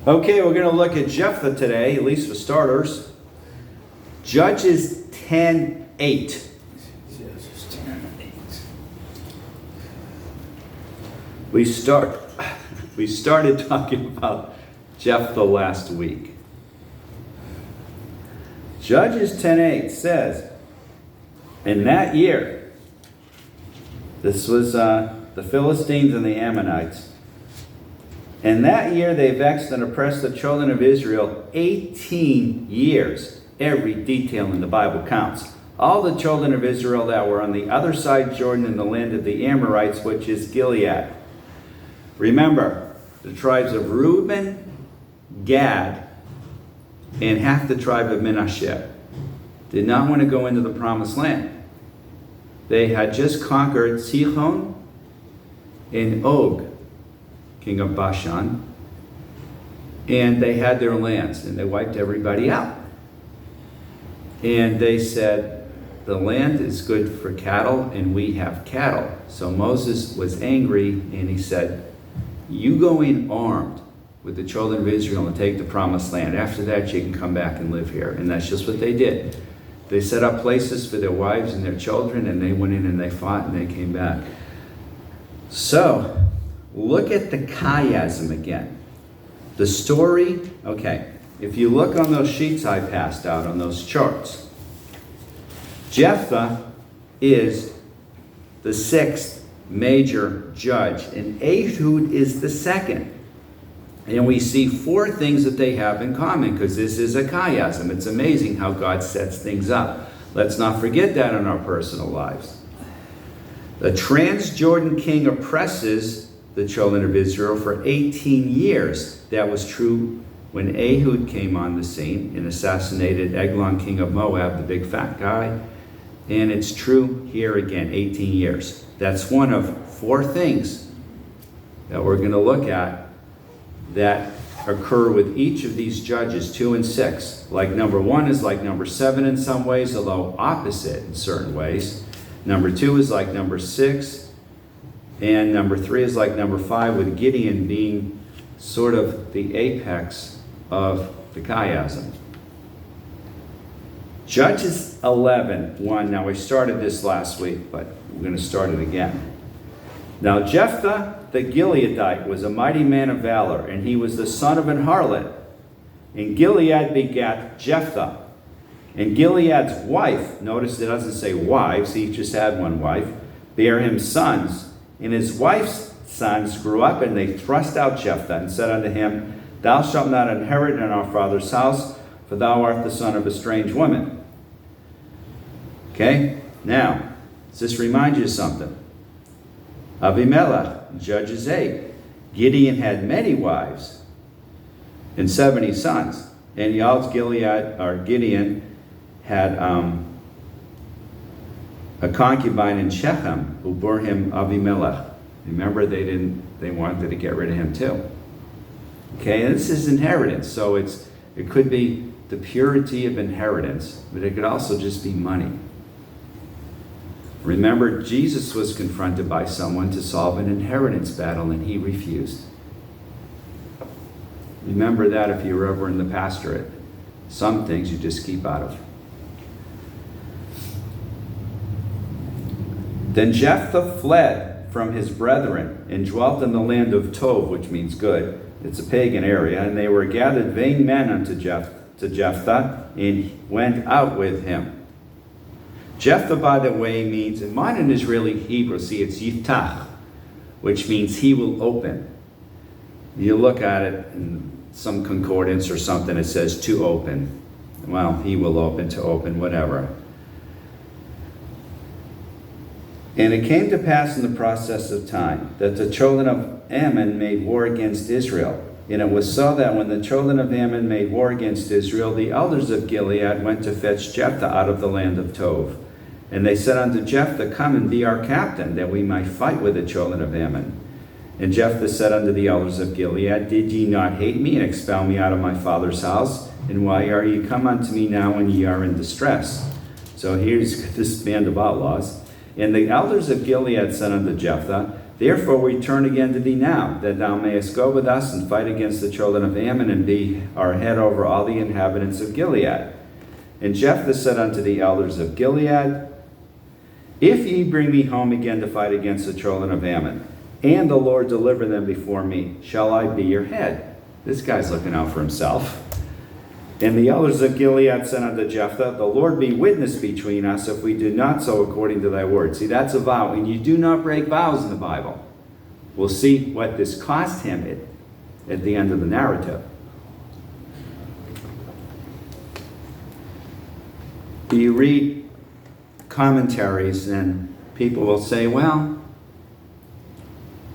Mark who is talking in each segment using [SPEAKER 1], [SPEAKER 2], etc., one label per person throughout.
[SPEAKER 1] Okay, we're going to look at Jephthah today, at least for starters. Judges 10:8.
[SPEAKER 2] Judges 10:8.
[SPEAKER 1] We started talking about Jephthah last week. Judges 10:8 says, in that year, this was the Philistines and the Ammonites. In that year they vexed and oppressed the children of Israel 18 years. Every detail in the Bible counts. All the children of Israel that were on the other side Jordan in the land of the Amorites, which is Gilead. Remember, the tribes of Reuben, Gad, and half the tribe of Manasseh did not want to go into the promised land. They had just conquered Sihon and Og, king of Bashan, and they had their lands, and they wiped everybody out. And they said, the land is good for cattle, and we have cattle. So Moses was angry, and he said, you go in armed with the children of Israel and take the promised land. After that, you can come back and live here. And that's just what they did. They set up places for their wives and their children, and they went in and they fought, and they came back. So, look at the chiasm again. The story, okay, if you look on those sheets I passed out, on those charts, Jephthah is the sixth major judge, and Ehud is the second. And we see four things that they have in common, because this is a chiasm. It's amazing how God sets things up. Let's not forget that in our personal lives. The Transjordan king oppresses the children of Israel for 18 years. That was true when Ehud came on the scene and assassinated Eglon, king of Moab, the big fat guy. And it's true here again, 18 years. That's one of four things that we're going to look at that occur with each of these judges, 2 and 6. Like number 1 is like number 7 in some ways, although opposite in certain ways. Number 2 is like number 6. And number 3 is like number 5, with Gideon being sort of the apex of the chiasm. Judges 11:1. Now, we started this last week, but we're going to start it again. Now, Jephthah the Gileadite was a mighty man of valor, and he was the son of an harlot. And Gilead begat Jephthah. And Gilead's wife, notice it doesn't say wives, he just had one wife, bare him sons. And his wife's sons grew up, and they thrust out Jephthah, and said unto him, thou shalt not inherit in our father's house, for thou art the son of a strange woman. Okay, now, does this remind you of something? Abimelech, Judges 8. Gideon had many wives and 70 sons. And Gideon had a concubine in Shechem who bore him Abimelech. Remember, they wanted to get rid of him too. Okay, and this is inheritance, so it could be the purity of inheritance, but it could also just be money. Remember, Jesus was confronted by someone to solve an inheritance battle, and he refused. Remember that if you're ever in the pastorate. Some things you just keep out of. Then Jephthah fled from his brethren and dwelt in the land of Tov, which means good. It's a pagan area. And they were gathered vain men unto Jephthah, and went out with him. Jephthah, by the way, means, in modern Israeli Hebrew, see, it's Yiftach, which means he will open. You look at it in some concordance or something, it says to open. Well, he will open, to open, whatever. And it came to pass in the process of time that the children of Ammon made war against Israel. And it was so that when the children of Ammon made war against Israel, the elders of Gilead went to fetch Jephthah out of the land of Tov. And they said unto Jephthah, come and be our captain, that we might fight with the children of Ammon. And Jephthah said unto the elders of Gilead, did ye not hate me and expel me out of my father's house? And why are ye come unto me now when ye are in distress? So here's this band of outlaws. And the elders of Gilead said unto Jephthah, Therefore we turn again to thee now, that thou mayest go with us and fight against the children of Ammon, and be our head over all the inhabitants of Gilead. And Jephthah said unto the elders of Gilead, If ye bring me home again to fight against the children of Ammon, and the Lord deliver them before me, shall I be your head? This guy's looking out for himself. And the elders of Gilead said unto Jephthah, The Lord be witness between us, if we do not so according to thy word. See, that's a vow, and you do not break vows in the Bible. We'll see what this cost him at the end of the narrative. You read commentaries, and people will say, well,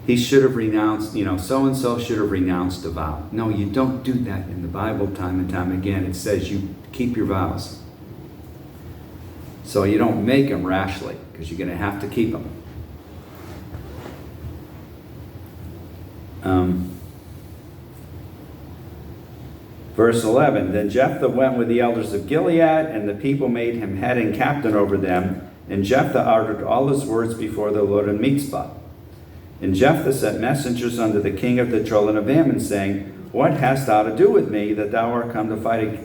[SPEAKER 1] he should have renounced, so-and-so should have renounced a vow. No, you don't do that in the Bible time and time again. It says you keep your vows. So you don't make them rashly, because you're going to have to keep them. Verse 11, Then Jephthah went with the elders of Gilead, and the people made him head and captain over them. And Jephthah uttered all his words before the Lord in Mizpah. And Jephthah sent messengers unto the king of the children of Ammon, saying, What hast thou to do with me, that thou art come to fight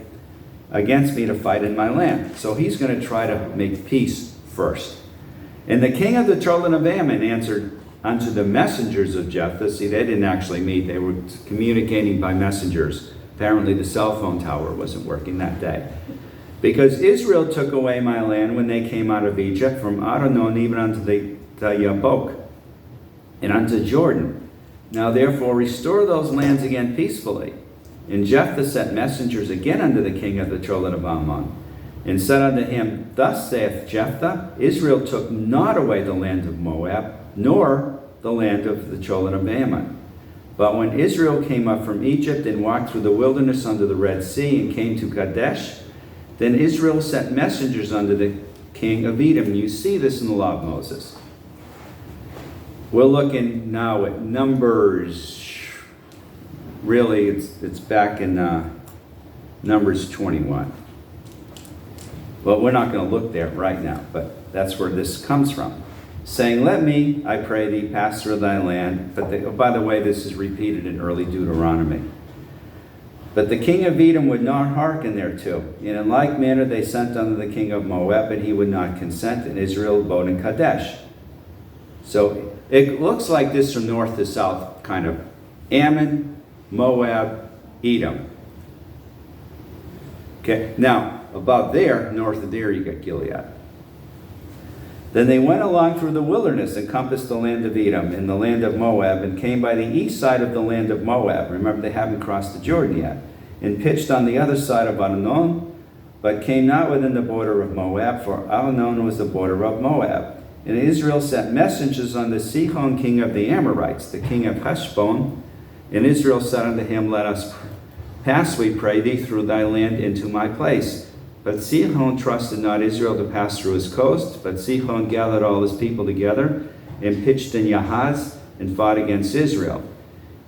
[SPEAKER 1] against me to fight in my land? So he's going to try to make peace first. And the king of the children of Ammon answered unto the messengers of Jephthah. See, they didn't actually meet. They were communicating by messengers. Apparently the cell phone tower wasn't working that day. Because Israel took away my land when they came out of Egypt, from Arnon even unto the Yabok, and unto Jordan. Now therefore restore those lands again peacefully. And Jephthah sent messengers again unto the king of the children of Ammon, and said unto him, Thus saith Jephthah, Israel took not away the land of Moab, nor the land of the children of Ammon. But when Israel came up from Egypt and walked through the wilderness under the Red Sea and came to Kadesh, then Israel sent messengers unto the king of Edom. You see this in the law of Moses. We're looking now at Numbers. Really, it's back in Numbers 21. Well, we're not going to look there right now, but that's where this comes from. Saying, Let me, I pray thee, pass through thy land. But by the way, this is repeated in early Deuteronomy. But the king of Edom would not hearken thereto. And in like manner they sent unto the king of Moab, but he would not consent, and Israel abode in Kadesh. So it looks like this from north to south, kind of. Ammon, Moab, Edom. Okay, now, above there, north of there, you got Gilead. Then they went along through the wilderness and compassed the land of Edom and the land of Moab, and came by the east side of the land of Moab. Remember, they haven't crossed the Jordan yet. And pitched on the other side of Arnon, but came not within the border of Moab, for Arnon was the border of Moab. And Israel sent messengers unto Sihon, king of the Amorites, the king of Heshbon. And Israel said unto him, Let us pass, we pray thee, through thy land into my place. But Sihon trusted not Israel to pass through his coast, but Sihon gathered all his people together, and pitched in Yahaz, and fought against Israel.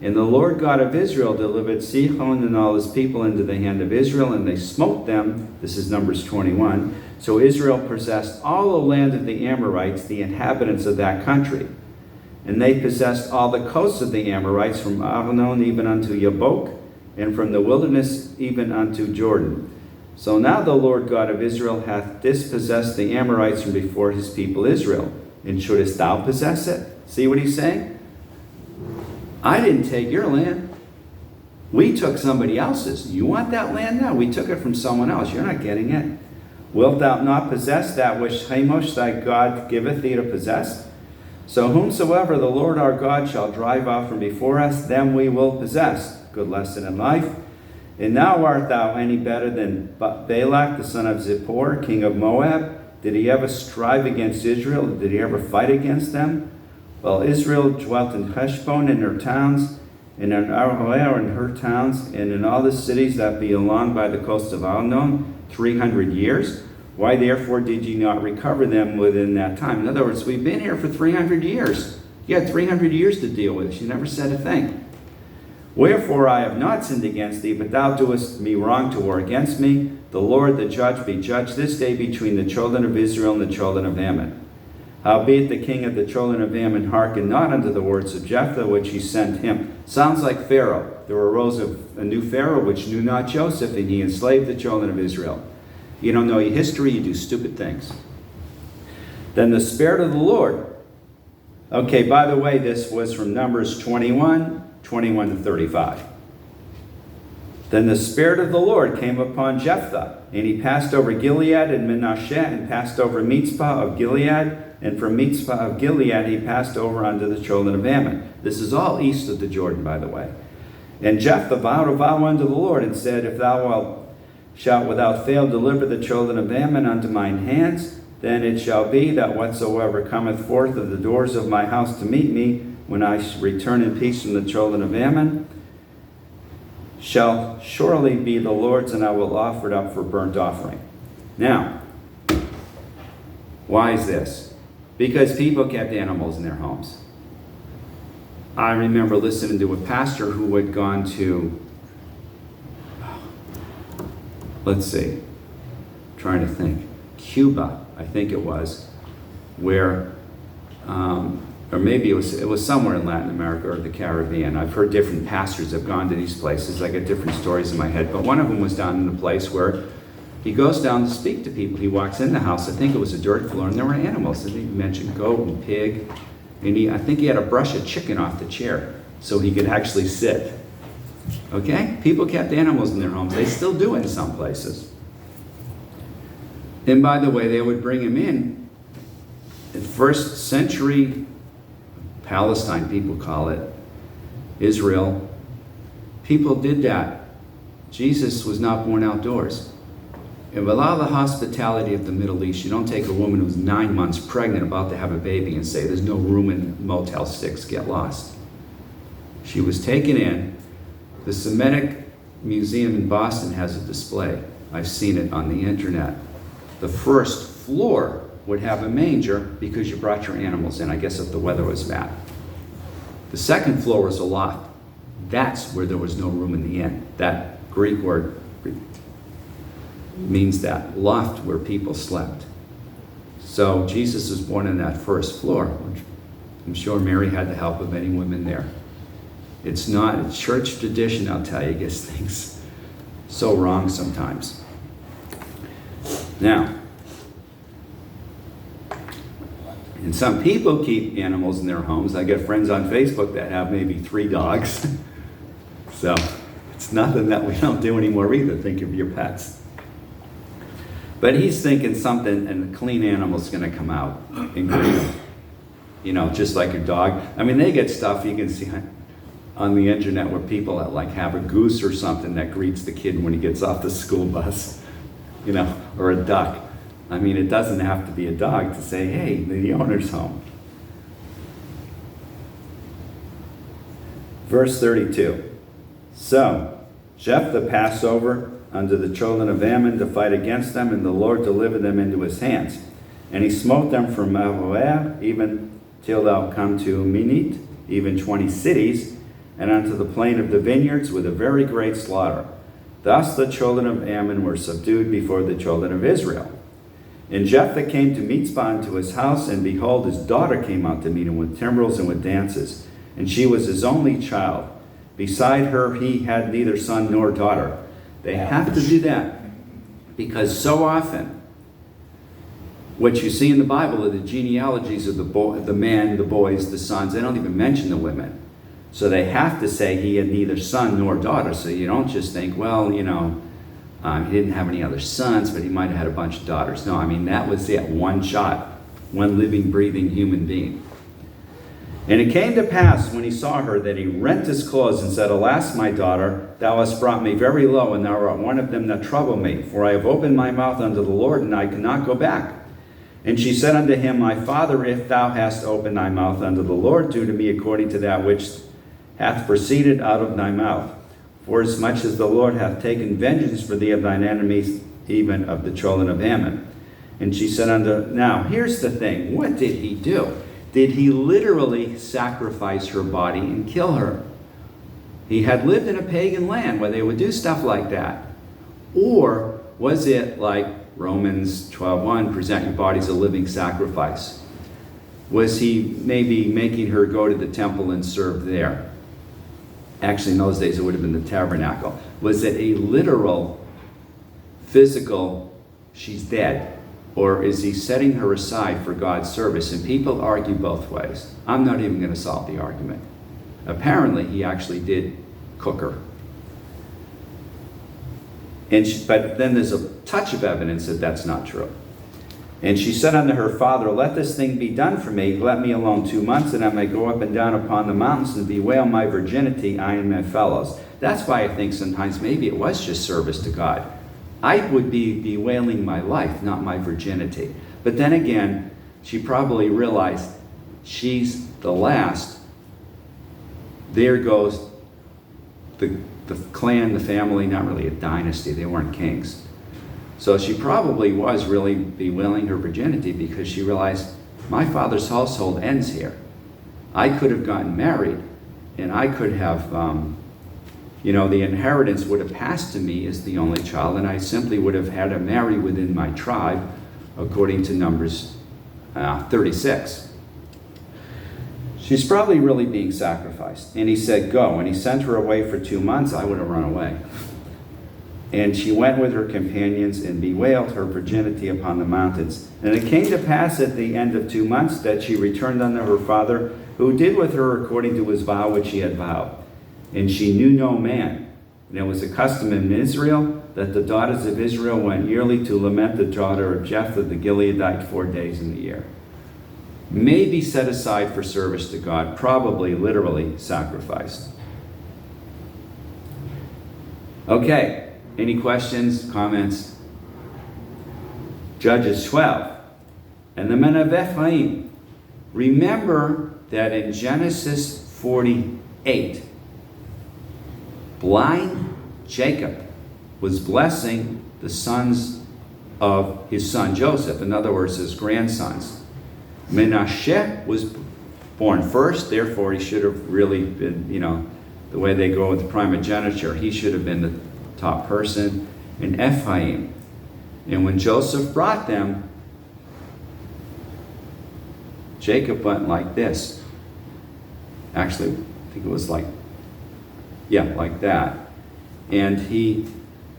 [SPEAKER 1] And the Lord God of Israel delivered Sihon and all his people into the hand of Israel, and they smote them. This is Numbers 21. So Israel possessed all the land of the Amorites, the inhabitants of that country. And they possessed all the coasts of the Amorites, from Arnon even unto Yabok, and from the wilderness even unto Jordan. So now the Lord God of Israel hath dispossessed the Amorites from before his people Israel. And shouldest thou possess it? See what he's saying? I didn't take your land. We took somebody else's. You want that land now? We took it from someone else. You're not getting it. Wilt thou not possess that which Chemosh thy God giveth thee to possess? So whomsoever the Lord our God shall drive out from before us, them we will possess. Good lesson in life. And now art thou any better than Balak, the son of Zippor, king of Moab? Did he ever strive against Israel? Did he ever fight against them? Well, Israel dwelt in Heshbon and her towns, and in Aroer and her towns, and in all the cities that be along by the coast of Arnon, 300 years. Why therefore did ye not recover them within that time? In other words, we've been here for 300 years. You had 300 years to deal with. She never said a thing. Wherefore I have not sinned against thee, but thou doest me wrong to war against me. The Lord the judge be judged this day between the children of Israel and the children of Ammon. Howbeit the king of the children of Ammon hearkened not unto the words of Jephthah, which he sent him. Sounds like Pharaoh. There arose a new Pharaoh, which knew not Joseph, and he enslaved the children of Israel. You don't know your history, you do stupid things. Then the Spirit of the Lord. Okay, by the way, this was from Numbers 21 to 35. Then the Spirit of the Lord came upon Jephthah, and he passed over Gilead and Manasseh, and passed over Mizpah of Gilead, and from Mizpah of Gilead he passed over unto the children of Ammon. This is all east of the Jordan, by the way. And Jephthah vowed a vow unto the Lord, and said, If thou shalt without fail deliver the children of Ammon unto mine hands, then it shall be that whatsoever cometh forth of the doors of my house to meet me, when I return in peace from the children of Ammon, shall surely be the Lord's, and I will offer it up for burnt offering. Now, why is this? Because people kept animals in their homes. I remember listening to a pastor who had gone to, trying to think, Cuba, I think it was, where, or maybe it was somewhere in Latin America or the Caribbean. I've heard different pastors have gone to these places. I get different stories in my head. But one of them was down in a place where he goes down to speak to people. He walks in the house. I think it was a dirt floor, and there were animals. And he mentioned goat and pig. And I think he had to brush a chicken off the chair so he could actually sit. Okay? People kept animals in their homes. They still do in some places. And by the way, they would bring him in. In first century Palestine, people call it, Israel, people did that. Jesus was not born outdoors. And with all the hospitality of the Middle East, you don't take a woman who's 9 months pregnant about to have a baby and say, there's no room in Motel 6, get lost. She was taken in. The Semitic Museum in Boston has a display. I've seen it on the internet. The first floor would have a manger because you brought your animals in, I guess if the weather was bad. The second floor was a loft. That's where there was no room in the inn. That Greek word means that, loft where people slept. So Jesus was born in that first floor, which I'm sure Mary had the help of any women there. It's not a church tradition, I'll tell you, gets things so wrong sometimes. Now, and some people keep animals in their homes. I get friends on Facebook that have maybe 3 dogs. So it's nothing that we don't do anymore either. Think of your pets. But he's thinking something, and a clean animal's going to come out and greet him. You know, just like a dog. I mean, they get stuff you can see on the internet where people like have a goose or something that greets the kid when he gets off the school bus, you know, or a duck. I mean, it doesn't have to be a dog to say, hey, the owner's home. Verse 32. So Jephthah passed over unto the children of Ammon to fight against them, and the Lord delivered them into his hands. And he smote them from Moab, even till thou come to Minit, even 20 cities, and unto the plain of the vineyards with a very great slaughter. Thus the children of Ammon were subdued before the children of Israel. And Jephthah came to Mizpah unto his house, and behold, his daughter came out to meet him with timbrels and with dances. And she was his only child. Beside her he had neither son nor daughter. They have to do that because so often what you see in the Bible are the genealogies of the man, the boys, the sons. They don't even mention the women. So they have to say he had neither son nor daughter. So you don't just think, well, you know, he didn't have any other sons, but he might have had a bunch of daughters. No, I mean, that was it. One shot. One living, breathing human being. And it came to pass when he saw her that he rent his clothes and said, Alas, my daughter, thou hast brought me very low, and thou art one of them that trouble me. For I have opened my mouth unto the Lord, and I cannot go back. And she said unto him, My father, if thou hast opened thy mouth unto the Lord, do to me according to that which hath proceeded out of thy mouth. Forasmuch as the Lord hath taken vengeance for thee of thine enemies, even of the children of Ammon. And she said unto, now here's the thing, what did he do? Did he literally sacrifice her body and kill her? He had lived in a pagan land where they would do stuff like that. Or was it like Romans 12:1, present your body as a living sacrifice? Was he maybe making her go to the temple and serve there? Actually, in those days, it would have been the tabernacle. Was it a literal, physical, she's dead? Or is he setting her aside for God's service? And people argue both ways. I'm not even going to solve the argument. Apparently, he actually did cook her. But then there's a touch of evidence that that's not true. And she said unto her father, let this thing be done for me. Let me alone 2 months, that I may go up and down upon the mountains and bewail my virginity, I and my fellows. That's why I think sometimes maybe it was just service to God. I would be bewailing my life, not my virginity. But then again, she probably realized she's the last. There goes the clan, the family, not really a dynasty. They weren't kings. So she probably was really bewailing her virginity because she realized, my father's household ends here. I could have gotten married, and I could have, the inheritance would have passed to me as the only child, and I simply would have had to marry within my tribe, according to Numbers 36. She's probably really being sacrificed. And he said, go. And he sent her away for 2 months. I would have run away. And she went with her companions and bewailed her virginity upon the mountains. And it came to pass at the end of 2 months that she returned unto her father, who did with her according to his vow which he had vowed. And she knew no man. And it was a custom in Israel that the daughters of Israel went yearly to lament the daughter of Jephthah the Gileadite 4 days in the year. Maybe set aside for service to God, probably literally sacrificed. Okay. Any questions, comments? Judges 12. And the men of Ephraim. Remember that in Genesis 48, blind Jacob was blessing the sons of his son Joseph. In other words, his grandsons. Menashe was born first, therefore he should have really been, the way they go with the primogeniture, he should have been the top person, in Ephraim. And when Joseph brought them, Jacob went like this. Actually, I think it was like that. And he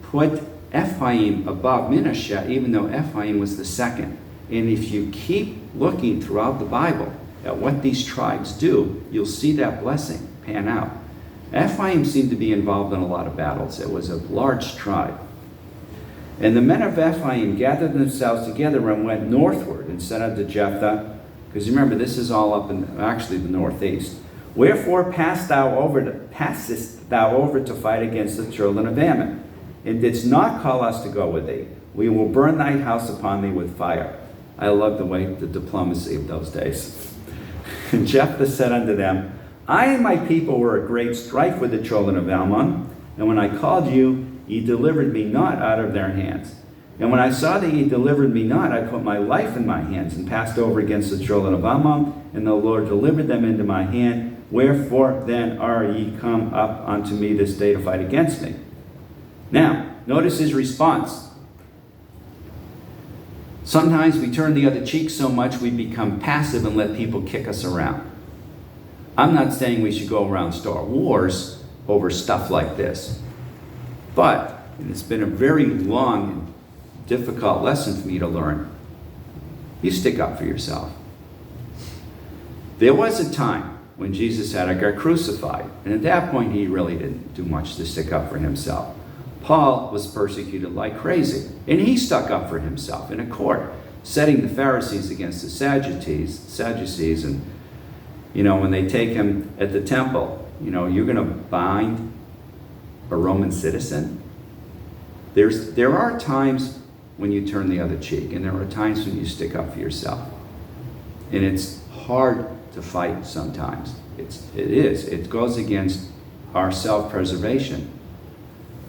[SPEAKER 1] put Ephraim above Manasseh, even though Ephraim was the second. And if you keep looking throughout the Bible at what these tribes do, you'll see that blessing pan out. Ephraim seemed to be involved in a lot of battles. It was a large tribe. And the men of Ephraim gathered themselves together and went northward and said unto Jephthah, because remember, this is all up in actually the northeast. Wherefore passest thou over to fight against the children of Ammon, and didst not call us to go with thee? We will burn thy house upon thee with fire. I love the diplomacy of those days. And Jephthah said unto them, I and my people were at great strife with the children of Ammon, and when I called you, ye delivered me not out of their hands. And when I saw that ye delivered me not, I put my life in my hands, and passed over against the children of Ammon, and the Lord delivered them into my hand. Wherefore then are ye come up unto me this day to fight against me? Now, notice his response. Sometimes we turn the other cheek so much we become passive and let people kick us around. I'm not saying we should go around start wars over stuff like this. But it's been a very long and difficult lesson for me to learn. You stick up for yourself. There was a time when Jesus had to get crucified. And at that point, he really didn't do much to stick up for himself. Paul was persecuted like crazy. And he stuck up for himself in a court, setting the Pharisees against the Sadducees. And, when they take him at the temple, you're going to bind a Roman citizen? There are times when you turn the other cheek, and there are times when you stick up for yourself. And it's hard to fight sometimes. It goes against our self-preservation.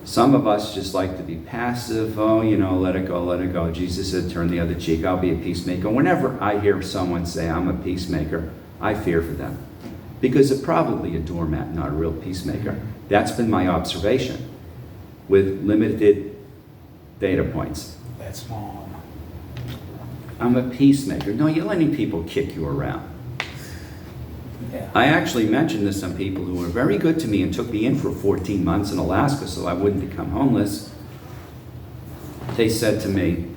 [SPEAKER 1] Some of us just like to be passive. Let it go. Jesus said, turn the other cheek. I'll be a peacemaker. Whenever I hear someone say, I'm a peacemaker, I fear for them. Because they're probably a doormat, not a real peacemaker. That's been my observation with limited data points.
[SPEAKER 2] That's wrong.
[SPEAKER 1] I'm a peacemaker. No, you're letting people kick you around.
[SPEAKER 2] Yeah.
[SPEAKER 1] I actually mentioned to some people who were very good to me and took me in for 14 months in Alaska so I wouldn't become homeless. They said to me,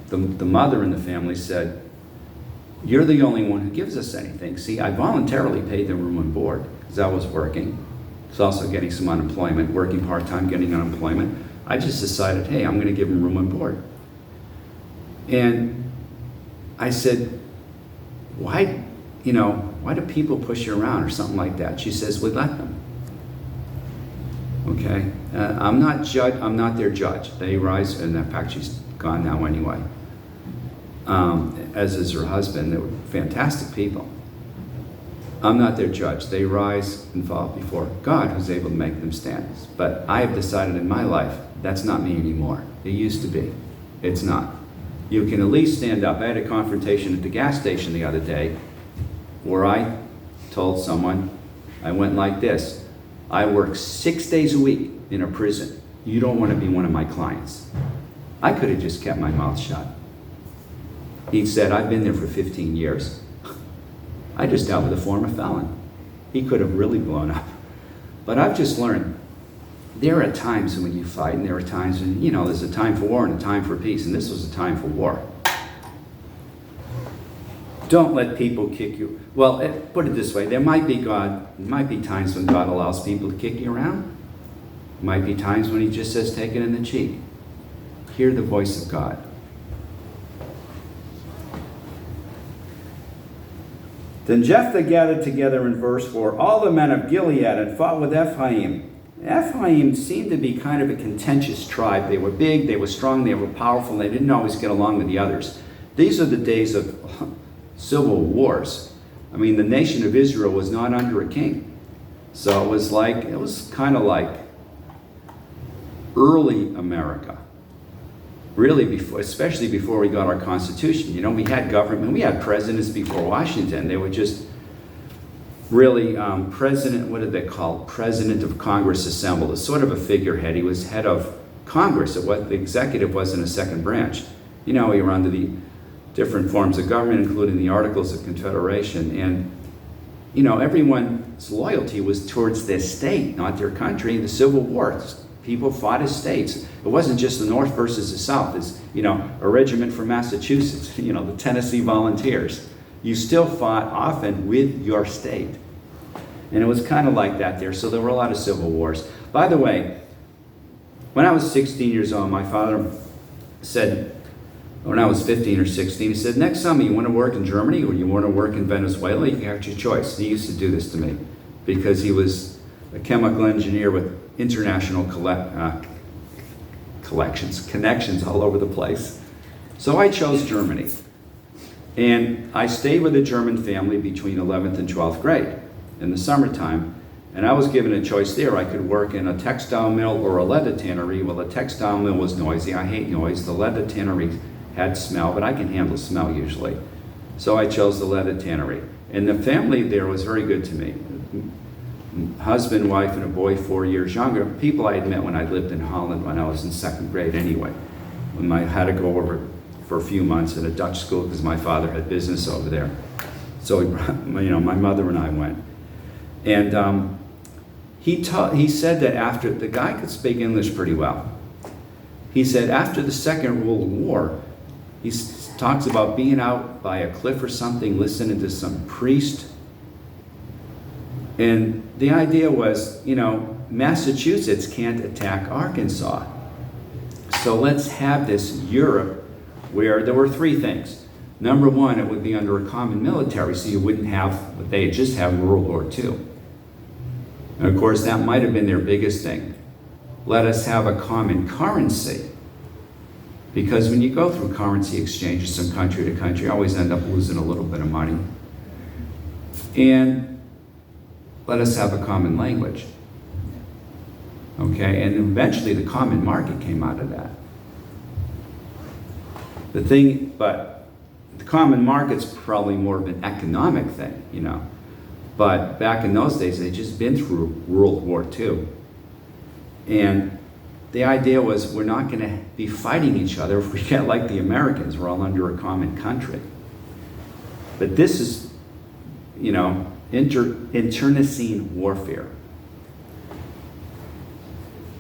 [SPEAKER 1] the mother in the family said, "You're the only one who gives us anything." See, I voluntarily paid them room and board because I was working. I was also getting some unemployment, working part-time, getting unemployment. I just decided, hey, I'm going to give them room and board. And I said, why do people push you around or something like that? She says, we let them. Okay? I'm not their judge. They rise, and in fact, she's gone now anyway. As is her husband. They were fantastic people. I'm not their judge. They rise and fall before God, who's able to make them stand. But I have decided in my life, that's not me anymore. It used to be. It's not. You can at least stand up. I had a confrontation at the gas station the other day where I told someone, I went like this: I work 6 days a week in a prison. You don't want to be one of my clients. I could have just kept my mouth shut. He said, I've been there for 15 years. I just dealt with a former felon. He could have really blown up. But I've just learned, there are times when you fight, and there are times when, there's a time for war and a time for peace, and this was a time for war. Don't let people kick you. Well, put it this way, there might be times when God allows people to kick you around. There might be times when he just says, take it in the cheek. Hear the voice of God. Then Jephthah gathered together in verse 4 all the men of Gilead and fought with Ephraim. Ephraim seemed to be kind of a contentious tribe. They were big, they were strong, they were powerful, and they didn't always get along with the others. These are the days of civil wars. I mean, the nation of Israel was not under a king. So it was kind of like early America. Really, especially before we got our Constitution. We had government, we had presidents before Washington. They were just really president, what did they call it? President of Congress assembled. It's sort of a figurehead. He was head of Congress. The executive wasn't a second branch. We were under the different forms of government, including the Articles of Confederation. And, everyone's loyalty was towards their state, not their country. The Civil War, people fought as states. It wasn't just the North versus the South. It's, a regiment from Massachusetts, the Tennessee Volunteers. You still fought often with your state. And it was kind of like that there. So there were a lot of civil wars. By the way, when I was 16 years old, my father said, when I was 15 or 16, he said, next summer you want to work in Germany or you want to work in Venezuela, you have your choice. He used to do this to me because he was a chemical engineer with international connections all over the place. So I chose Germany. And I stayed with a German family between 11th and 12th grade in the summertime. And I was given a choice there. I could work in a textile mill or a leather tannery. Well, the textile mill was noisy. I hate noise. The leather tannery had smell, but I can handle smell usually. So I chose the leather tannery. And the family there was very good to me. Husband, wife, and a boy 4 years younger. People I had met when I lived in Holland when I was in second grade anyway. When I had to go over for a few months at a Dutch school because my father had business over there. So my mother and I went. And he said that after, the guy could speak English pretty well. He said after the Second World War, he talks about being out by a cliff or something, listening to some priest. And the idea was, Massachusetts can't attack Arkansas. So let's have this Europe where there were three things. Number one, it would be under a common military, so you wouldn't have what they had just had in World War II. And of course, that might have been their biggest thing. Let us have a common currency. Because when you go through currency exchanges from country to country, you always end up losing a little bit of money. And let us have a common language. Okay, and eventually the common market came out of that. But the common market's probably more of an economic thing, But back in those days, they'd just been through World War II. And the idea was we're not going to be fighting each other if we get like the Americans. We're all under a common country. But this is, internecine warfare.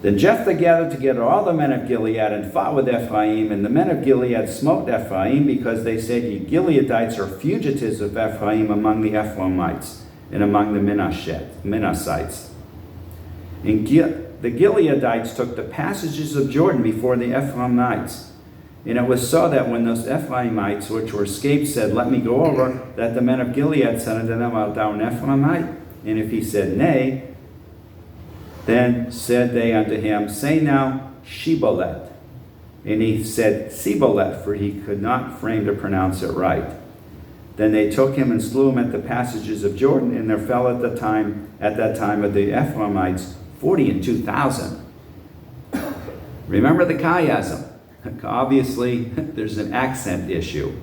[SPEAKER 1] Then Jephthah gathered together all the men of Gilead and fought with Ephraim, and the men of Gilead smote Ephraim, because they said, Ye Gileadites are fugitives of Ephraim among the Ephraimites and among the Manassites. And the Gileadites took the passages of Jordan before the Ephraimites. And it was so that when those Ephraimites which were escaped said, Let me go over, that the men of Gilead said unto them, Art thou an Ephraimite? And if he said, Nay, then said they unto him, Say now, Shibboleth. And he said, Siboleth, for he could not frame to pronounce it right. Then they took him and slew him at the passages of Jordan, and there fell at that time of the Ephraimites 42,000. Remember the chiasm. Obviously, there's an accent issue.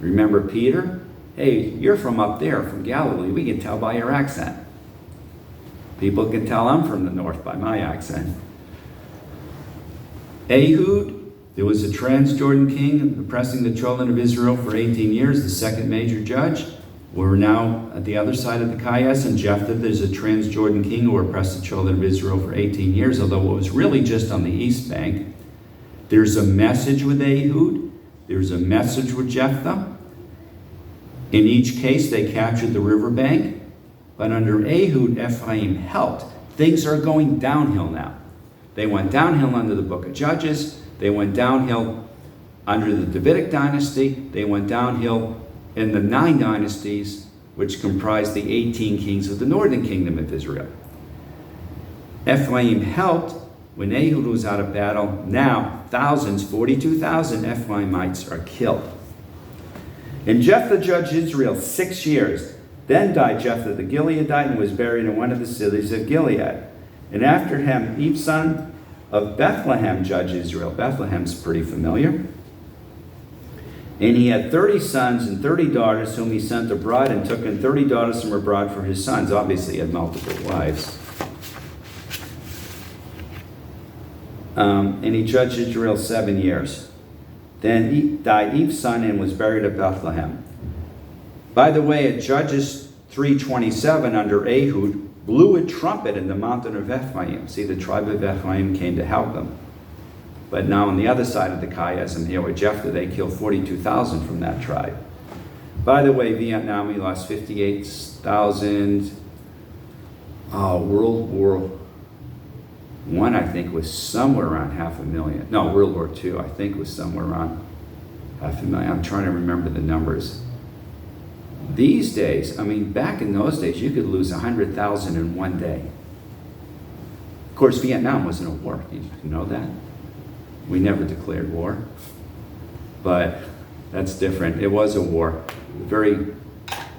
[SPEAKER 1] Remember Peter? Hey, you're from up there, from Galilee. We can tell by your accent. People can tell I'm from the north by my accent. Ehud, there was a Transjordan king oppressing the children of Israel for 18 years, the second major judge. We're now at the other side of the chiasm. Jephthah, there's a Transjordan king who oppressed the children of Israel for 18 years, although it was really just on the east bank. There's a message with Ehud. There's a message with Jephthah. In each case, they captured the riverbank. But under Ehud, Ephraim helped. Things are going downhill now. They went downhill under the book of Judges. They went downhill under the Davidic dynasty. They went downhill in the 9 dynasties, which comprised the 18 kings of the northern kingdom of Israel. Ephraim helped when Ehud was out of battle. Now, thousands, 42,000 Ephraimites are killed. And Jephthah judged Israel 6 years. Then died Jephthah the Gileadite and was buried in one of the cities of Gilead. And after him, Eve son of Bethlehem judged Israel. Bethlehem's pretty familiar. And he had 30 sons and 30 daughters whom he sent abroad, and took in 30 daughters from abroad for his sons. Obviously, he had multiple wives. And he judged Israel 7 years. Then died Eve's son and was buried at Bethlehem. By the way, at Judges 3:27, under Ehud, blew a trumpet in the mountain of Ephraim. See, the tribe of Ephraim came to help them. But now on the other side of the chiasm here with Jephthah, they killed 42,000 from that tribe. By the way, Vietnam, we lost 58,000. World War I, I think, was somewhere around 500,000. No, World War II, I think, was somewhere around 500,000. I'm trying to remember the numbers. These days, I mean, back in those days, you could lose 100,000 in one day. Of course, Vietnam wasn't a war. You know that? We never declared war. But that's different. It was a war. Very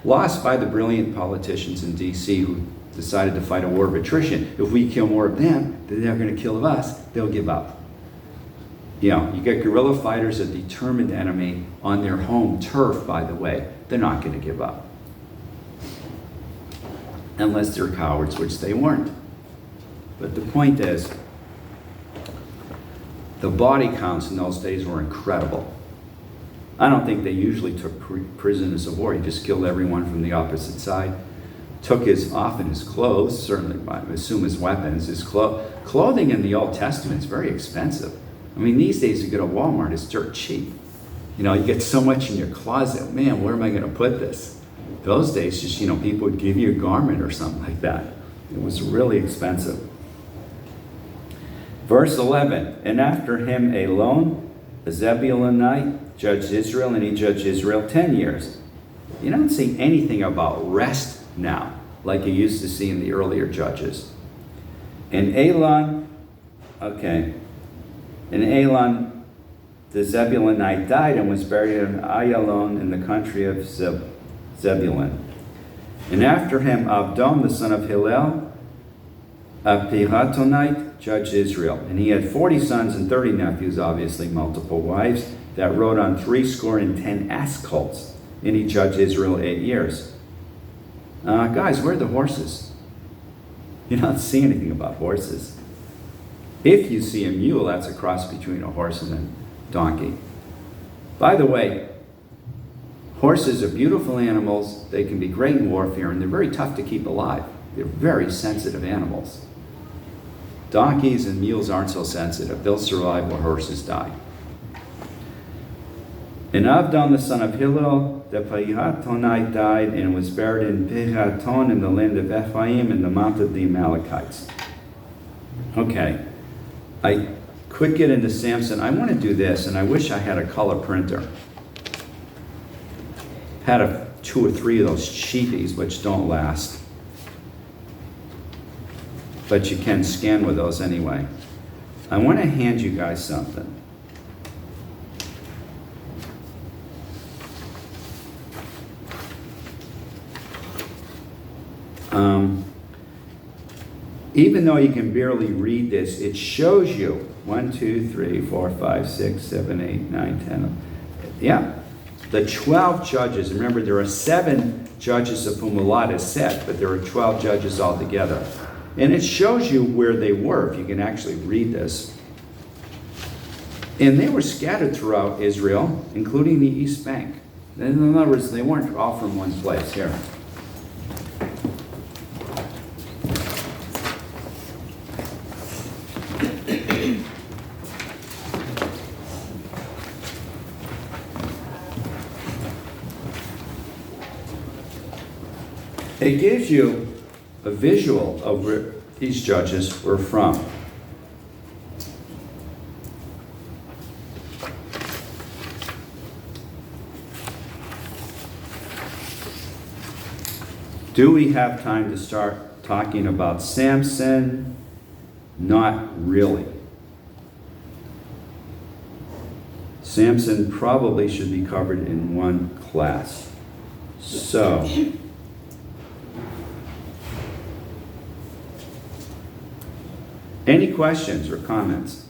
[SPEAKER 1] lost by the brilliant politicians in D.C. who decided to fight a war of attrition. If we kill more of them, then they're going to kill us. They'll give up. You know, you get guerrilla fighters, a determined enemy on their home turf, by the way. They're not going to give up. Unless they're cowards, which they weren't. But the point is, the body counts in those days were incredible. I don't think they usually took prisoners of war. He just killed everyone from the opposite side. Took often his clothes, certainly, I assume his weapons. His clothing in the Old Testament is very expensive. I mean, these days you go to Walmart, it's dirt cheap. You know, you get so much in your closet. Man, where am I going to put this? Those days, just, people would give you a garment or something like that. It was really expensive. Verse 11, and after him Elon, a Zebulunite, judged Israel, and he judged Israel 10 years. You don't see anything about rest now, like you used to see in the earlier judges. And Elon, the Zebulunite, died and was buried in Ayalon in the country of Zebulun. And after him Abdon, the son of Hillel, a Piratonite, judged Israel. And he had 40 sons and 30 nephews, obviously multiple wives, that rode on 70 ass colts. And he judged Israel 8 years. Guys, where are the horses? You don't see anything about horses. If you see a mule, that's a cross between a horse and a donkey. By the way, Horses are beautiful animals. They can be great in warfare, and they're very tough to keep alive. They're very sensitive animals. Donkeys and mules aren't so sensitive. They'll survive while horses die. And Abdon, the son of Hillel, the Piratonite, died and was buried in Piraton in the land of Ephraim in the mount of the Amalekites. Okay, I could get into Samson. I want to do this, and I wish I had a color printer. Had 2 or 3 of those cheapies, which don't last. But you can scan with those anyway. I want to hand you guys something. Even though you can barely read this, it shows you 1, 2, 3, 4, 5, 6, 7, 8, 9, 10. Yeah, the 12 judges. Remember, there are 7 judges of whom a lot is said, but there are 12 judges altogether. And it shows you where they were, if you can actually read this. And they were scattered throughout Israel, including the East Bank. In other words, they weren't all from one place. Here. It gives you a visual of where these judges were from. Do we have time to start talking about Samson? Not really. Samson probably should be covered in one class. So, any questions or comments?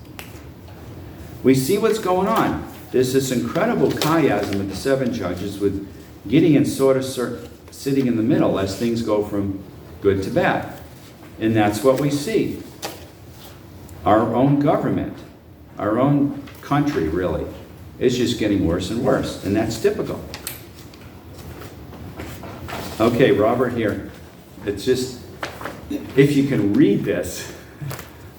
[SPEAKER 1] We see what's going on. There's this incredible chiasm with the 7 judges, with Gideon sort of sitting in the middle as things go from good to bad. And that's what we see. Our own government, our own country really, is just getting worse and worse. And that's typical. Okay, Robert, here. It's just, if you can read this,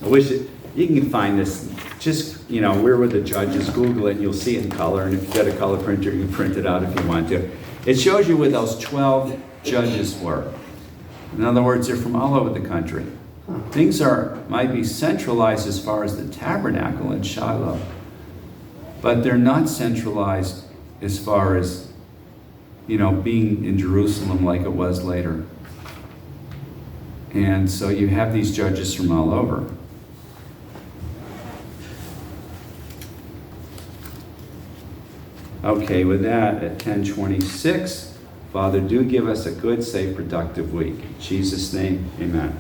[SPEAKER 1] I wish you can find this. Just, where were the judges? Google it and you'll see it in color. And if you've got a color printer, you can print it out if you want to. It shows you where those 12 judges were. In other words, they're from all over the country. Things might be centralized as far as the tabernacle in Shiloh, but they're not centralized as far as, being in Jerusalem like it was later. And so you have these judges from all over. Okay, with that, at 10:26, Father, do give us a good, safe, productive week. In Jesus' name, amen.